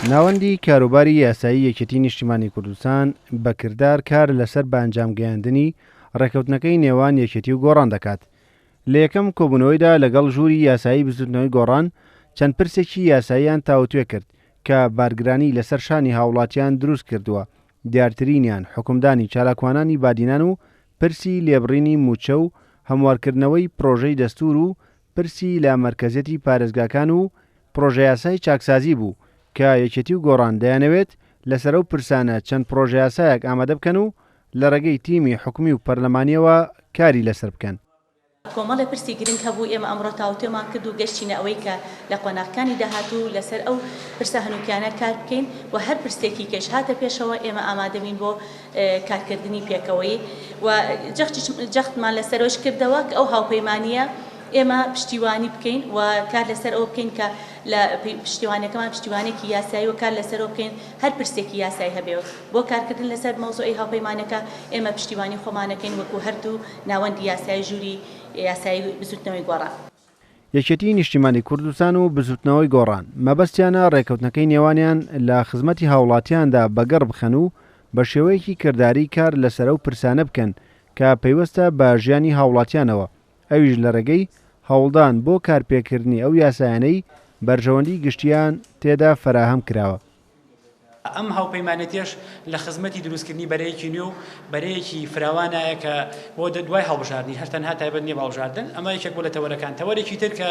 ناوەندی کاروباری یاسایی یەکێتی نیشتیمانی کوردستان بەکردار کار لەسەر بە ئەنجامگەیاندنی ڕێکەوتنەکەی نێوان یەکێتی و گۆڕان دەکات. لە یەکەم کۆبوونەوەیدا لەگەڵ ژووری یاسایی بزوتنەوەی گۆڕان چەند پرسێکی یاساییان تاوتوێ کرد کە بارگرانی لەسەر شانی هاوڵاتیان دروست کردووە. دیارترینیان حکومدانی چالاکوانانی بادینان و پرسی لێبڕینی موچە و هەموارکردنەوەی پرۆژەی دەستور و پرسی لە مەرکەزێتی پارێزگاکان و پرۆژە یاسای چاکسازی بوو کە یەکێتی و گۆڕان دەیانەوێت لەسەر ئەو پرسانە چەند پرۆژە یاسایەک ئامادە بکەن و لە ڕێگەی تیمی حکومی و پەرلەمانیەوە کاری لەسەر بکەن. کۆمەڵی پرسی گرنگ هەبوو ئێمە ئەمڕۆ تاوتێمان کرد و گەشتینە ئەوەی کە لە قۆناغەکانی داهاتوو لەسەر ئەو پرسە هەنووکیانە کار بکەین و هەر پرسێکی کەش هاتە پێشەوە ئێمە ئامادەبین بۆ کارکردنی پێکەوەی و جەختمان لەسەرۆش کردەوە کە ئەو هاوپەیمانیە ئێمە پشتیوانی بکەین و کار لەسەر ئەو بکەین کە لە پشتیوانەکەمان پشتیوانێکی یاسایی و کار لەسەر ئەو بکەین هەر پرسێکی یاسایی هەبێت بۆ کارکردن لەسەر مەوزوعی هاوپەیمانەکە ئێمە پشتیوانی خۆمانەکەین وەکو هەردوو ناوەندی یاسایی ژووری یاسایی بزوتنەوەی گۆڕان. یەکێتی نیشتیمانی کوردستان و بزوتنەوەی گۆڕان مەبەستیانە ڕێکەوتنەکەی نێوانیان لە خزمەتی هاوڵاتیاندا بەگەڕ بخەن و بە شێوەیەکی کردداری کار لەسەر ئەو پرسانە بکەن کە پەیوەستە بە ژیانی هاوڵاتیانەوە، ئەویش لە ڕێگەی هەوڵدان بۆ کارپێکردنی ئەو یاسایانەی بەرژەوەندی گشتیان تێدا فراهەم کراوە. ئەم هاوپەیمانەتیش لە خزمەتی دروستکردنی بەرەیەکی نوێ و بەرەیەکی فراوانایە کە بۆ دوای هەڵبژاردننی هەرتەنها تایبەت نییە بەڵبژاردن ئەمە یەکێک بۆ لە تەوەرەکان تەوەرێکی تر کە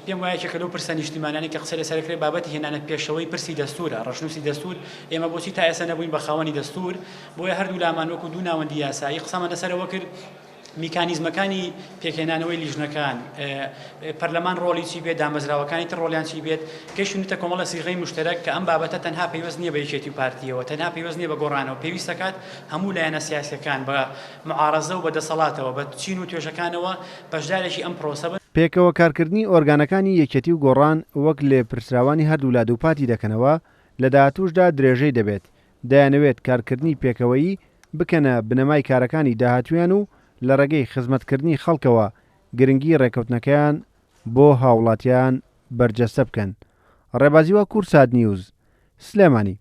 پێم وایەکە لەو پرسە نیشتیمانانی کە قسە لەسەرکرێ بابەتی هێنانە پێشەوەی پرسی دەستورە ڕەشنووسی دەستور ئێمە بۆچی تا ئێستا نەبووین بە خاوەنی دەستور بۆیە هەردوو لامان وەکو دوو ناوەندی یاسایی قسەمان لەسەرەوە کرد میکانیزمەکانی پێکهێنانەوەی لیژنەکان پەرلەمان ڕۆڵی چی بێت دامەزراوەکانی تر ڕۆلیان چی بێت کەشونیتە کۆمەڵە سیغەی مشتەرەک کە ئەم بابەتە تەنها پێوەست نییە بە یەکێتی و پارتیەوە تەنها پێوەست نییە بە گۆڕانەوە پێویست دەکات هەموو لایەنە سیاسیەکان بە معارەزە و بە دەسەڵاتەوە بە چین و توێژەکانەوە بەشدارێکی ئەم پرۆسە بن. پێکەوە کارکردنی ئۆرگانەکانی یەکێتی و گۆڕان وەک لێ پرسراوانی هەردوو لادووپاتی دەکەنەوە لە داهاتووشدا درێژەی دەبێت دەیانەوێت کارکردنی پێکەوەیی بکەنە بنەمای کارەکانی داهاتویان و لە ڕێگەی خزمەتکردنی خەڵکەوە گرنگی ڕێکەوتنەکەیان بۆ هاوڵاتیان بەرجەستە بکەن. ڕێبازیوە کورسات نیوز سلێمانی.